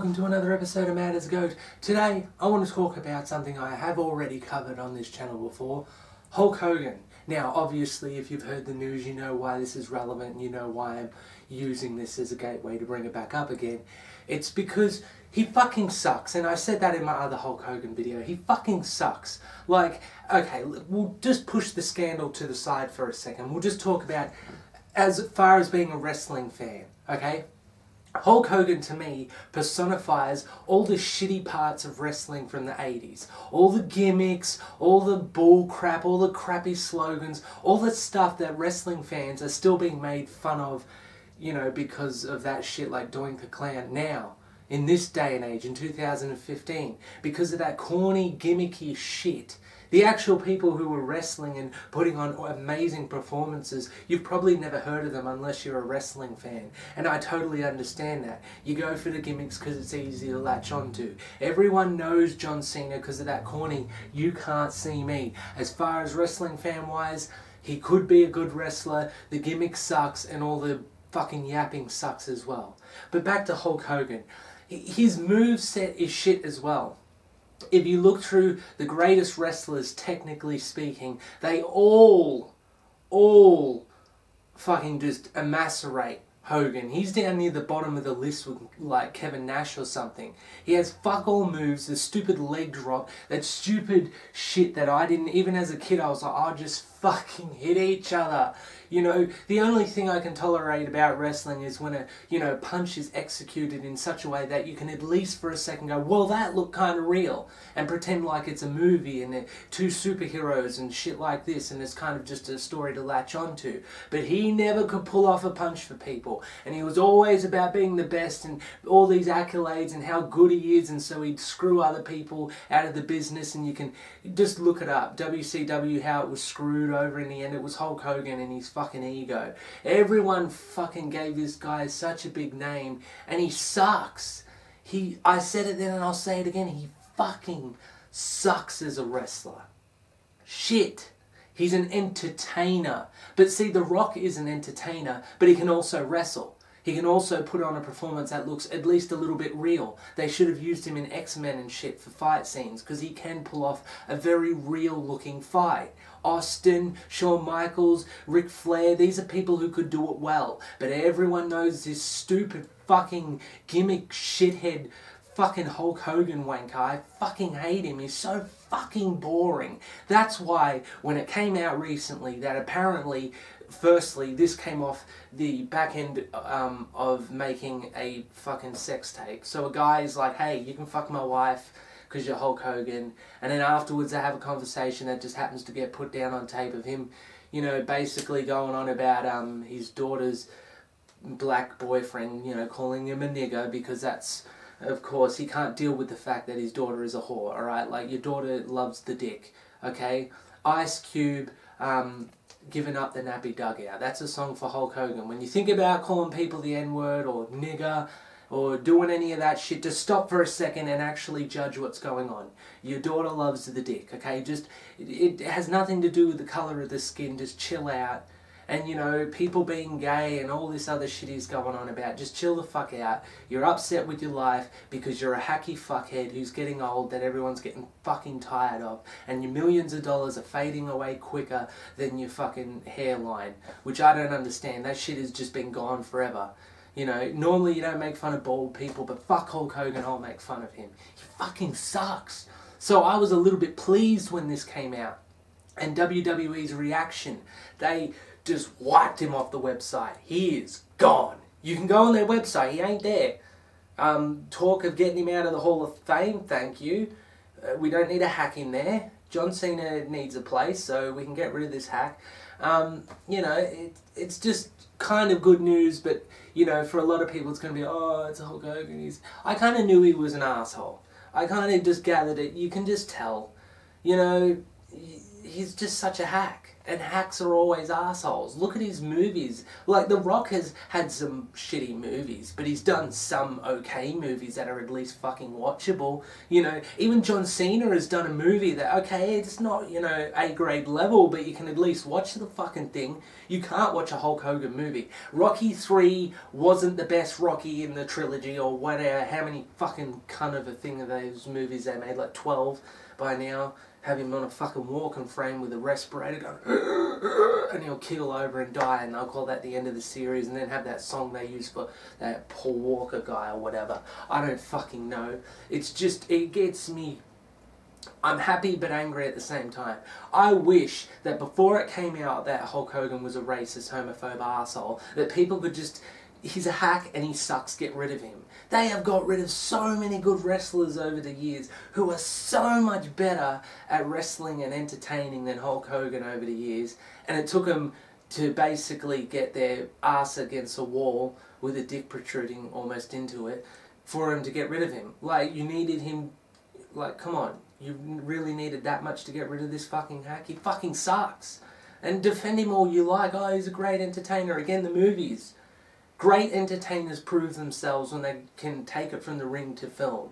welcome to another episode of Mad as a Goat. Today, I want to talk about something I have already covered on this channel before, Hulk Hogan. Now, obviously, if you've heard the news, you know why this is relevant, and you know why I'm using this as a gateway to bring it back up again. It's because he fucking sucks, and I said that in my other Hulk Hogan video. He fucking sucks. Like, okay, we'll just push the scandal to the side for a second. We'll just talk about as far as being a wrestling fan, okay? Hulk Hogan, to me, personifies all the shitty parts of wrestling from the 80s. All the gimmicks, all the bull crap, all the crappy slogans, all the stuff that wrestling fans are still being made fun of, you know, because of that shit like Doink the Clown now, in this day and age, in 2015, because of that corny, gimmicky shit. The actual people who were wrestling and putting on amazing performances, you've probably never heard of them unless you're a wrestling fan. And I totally understand that. You go for the gimmicks because it's easy to latch onto. Everyone knows John Cena because of that corny, you can't see me. As far as wrestling fan-wise, he could be a good wrestler, the gimmick sucks, and all the fucking yapping sucks as well. But back to Hulk Hogan. His moveset is shit as well. If you look through the greatest wrestlers, technically speaking, they all fucking just emasculate Hogan. He's down near the bottom of the list with like Kevin Nash or something. He has fuck all moves, the stupid leg drop, that stupid shit that I didn't, even as a kid I was like, oh, just fucking hit each other. You know, the only thing I can tolerate about wrestling is when a, you know, punch is executed in such a way that you can at least for a second go, well, that looked kind of real, and pretend like it's a movie and they're two superheroes and shit like this, and it's kind of just a story to latch onto. But he never could pull off a punch for people, and he was always about being the best and all these accolades and how good he is, and so he'd screw other people out of the business. And you can just look it up, WCW, how it was screwed over in the end. It was Hulk Hogan and his fucking ego. Everyone fucking gave this guy such a big name, and he sucks. I said it then and I'll say it again, he fucking sucks as a wrestler. Shit. He's an entertainer. But see, The Rock is an entertainer, but he can also wrestle. He can also put on a performance that looks at least a little bit real. They should have used him in X-Men and shit for fight scenes, because he can pull off a very real looking fight. Austin, Shawn Michaels, Ric Flair, these are people who could do it well. But everyone knows this stupid fucking gimmick shithead fucking Hulk Hogan wanker. I fucking hate him. He's so fucking boring. That's why when it came out recently that apparently, firstly, this came off the back end of making a fucking sex tape. So a guy's like, hey, you can fuck my wife because you're Hulk Hogan. And then afterwards they have a conversation that just happens to get put down on tape of him, you know, basically going on about his daughter's black boyfriend, you know, calling him a nigger because that's, of course, he can't deal with the fact that his daughter is a whore, alright? Like, your daughter loves the dick, okay? Ice Cube, Giving Up the Nappy Dugout. That's a song for Hulk Hogan. When you think about calling people the N-word or nigger or doing any of that shit, just stop for a second and actually judge what's going on. Your daughter loves the dick, okay? Just, it has nothing to do with the colour of the skin. Just chill out. And, you know, people being gay and all this other shit he's going on about, just chill the fuck out. You're upset with your life because you're a hacky fuckhead who's getting old that everyone's getting fucking tired of, and your millions of dollars are fading away quicker than your fucking hairline, which I don't understand. That shit has just been gone forever. You know, normally you don't make fun of bald people, but fuck Hulk Hogan, I'll make fun of him. He fucking sucks. So I was a little bit pleased when this came out. And WWE's reaction, they just wiped him off the website. He is gone. You can go on their website, he ain't there. Talk of getting him out of the Hall of Fame, thank you. We don't need a hack in there. John Cena needs a place, so we can get rid of this hack. You know, it's just kind of good news, but, you know, for a lot of people it's going to be, oh, it's Hulk Hogan. I kind of knew he was an asshole. I kind of just gathered it. You can just tell. You know, he's just such a hack. And hacks are always assholes. Look at his movies. Like, The Rock has had some shitty movies, but he's done some okay movies that are at least fucking watchable. You know, even John Cena has done a movie that, okay, it's not, you know, A-grade level, but you can at least watch the fucking thing. You can't watch a Hulk Hogan movie. Rocky 3 wasn't the best Rocky in the trilogy, or whatever. How many fucking cunt of a thing of those movies they made? Like 12 by now. Have him on a fucking walking frame with a respirator going, and he'll keel over and die, and they'll call that the end of the series, and then have that song they use for that Paul Walker guy or whatever. I don't fucking know. It's just, it gets me. I'm happy but angry at the same time. I wish that before it came out that Hulk Hogan was a racist, homophobe arsehole, that people could just, he's a hack and he sucks, get rid of him. They have got rid of so many good wrestlers over the years who are so much better at wrestling and entertaining than Hulk Hogan over the years. And it took them to basically get their ass against a wall with a dick protruding almost into it for him to get rid of him. Like, you needed him, like, come on. You really needed that much to get rid of this fucking hack? He fucking sucks. And defend him all you like. Oh, he's a great entertainer. Again, the movies. Great entertainers prove themselves when they can take it from the ring to film.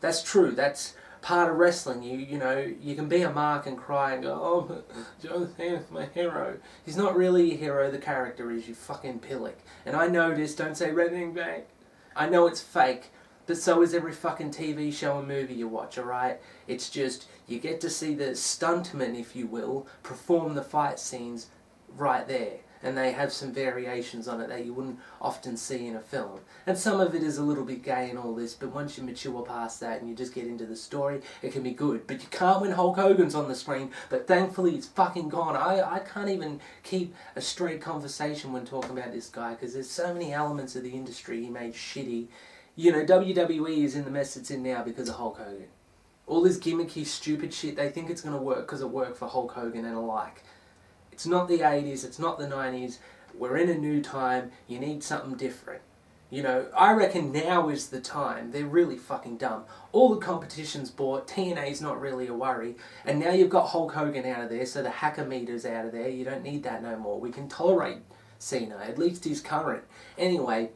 That's true. That's part of wrestling. You know, you can be a mark and cry and go, oh, John Cena's my hero. He's not really a hero. The character is, you fucking pillock. And I know this. Don't say anything back. I know it's fake. But so is every fucking TV show and movie you watch, alright? It's just, you get to see the stuntmen, if you will, perform the fight scenes right there. And they have some variations on it that you wouldn't often see in a film. And some of it is a little bit gay and all this, but once you mature past that and you just get into the story, it can be good. But you can't when Hulk Hogan's on the screen, but thankfully it's fucking gone. I can't even keep a straight conversation when talking about this guy, because there's so many elements of the industry he made shitty. You know, WWE is in the mess it's in now because of Hulk Hogan. All this gimmicky, stupid shit, they think it's going to work because it worked for Hulk Hogan and alike. It's not the 80s, it's not the 90s, we're in a new time, you need something different. You know, I reckon now is the time. They're really fucking dumb. All the competition's bought, TNA's not really a worry, and now you've got Hulk Hogan out of there, so the hacker meter's out of there, you don't need that no more. We can tolerate Cena, at least he's current. Anyway,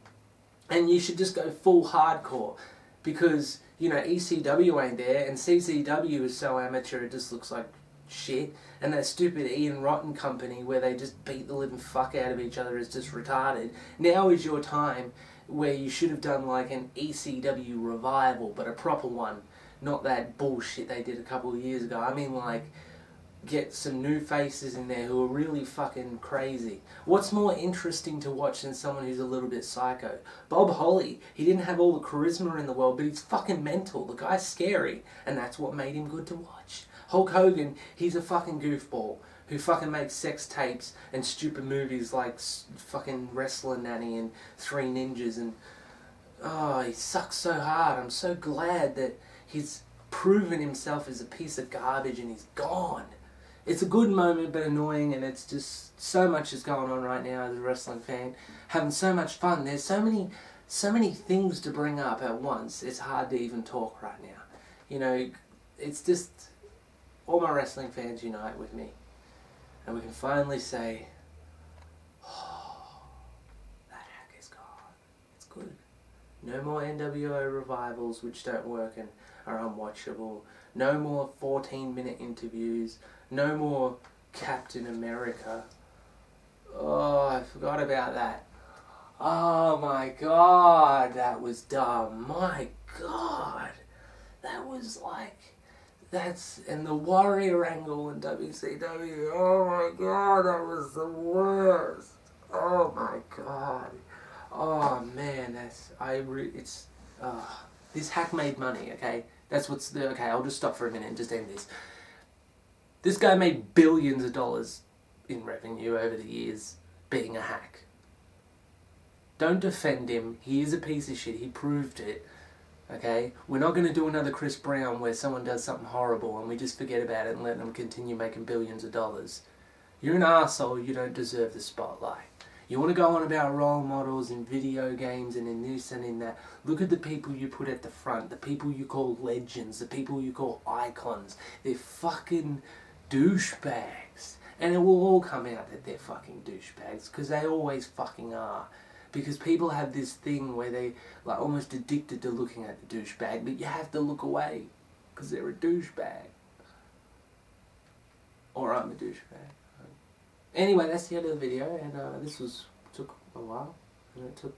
and you should just go full hardcore, because, you know, ECW ain't there, and CCW is so amateur it just looks like shit, and that stupid Ian Rotten company where they just beat the living fuck out of each other is just retarded. Now is your time where you should have done like an ECW revival, but a proper one, not that bullshit they did a couple of years ago. I mean, like, get some new faces in there who are really fucking crazy. What's more interesting to watch than someone who's a little bit psycho? Bob Holly, he didn't have all the charisma in the world, but he's fucking mental. The guy's scary, and that's what made him good to watch. Hulk Hogan, he's a fucking goofball who fucking makes sex tapes and stupid movies like fucking Wrestler Nanny and Three Ninjas, and oh, he sucks so hard. I'm so glad that he's proven himself as a piece of garbage and he's gone. It's a good moment but annoying, and it's just so much is going on right now as a wrestling fan. Having so much fun. There's so many things to bring up at once. It's hard to even talk right now. You know, it's just all my wrestling fans unite with me. And we can finally say, oh, that hack is gone. It's good. No more NWO revivals which don't work and are unwatchable. No more 14-minute interviews. No more Captain America. Oh, I forgot about that. Oh my god, that was dumb. My god. That was like... and the Warrior angle in WCW. Oh my god, that was the worst. Oh my god. Oh man, this hack made money, okay? Okay, I'll just stop for a minute and just end this. This guy made billions of dollars in revenue over the years being a hack. Don't defend him. He is a piece of shit. He proved it. Okay? We're not going to do another Chris Brown where someone does something horrible and we just forget about it and let them continue making billions of dollars. You're an arsehole. You don't deserve the spotlight. You want to go on about role models in video games and in this and in that. Look at the people you put at the front. The people you call legends. The people you call icons. They're fucking douchebags. And it will all come out that they're fucking douchebags, because they always fucking are. Because people have this thing where they like almost addicted to looking at the douchebag, but you have to look away, because they're a douchebag. Or I'm a douchebag. Anyway, that's the end of the video, and this took a while, and it took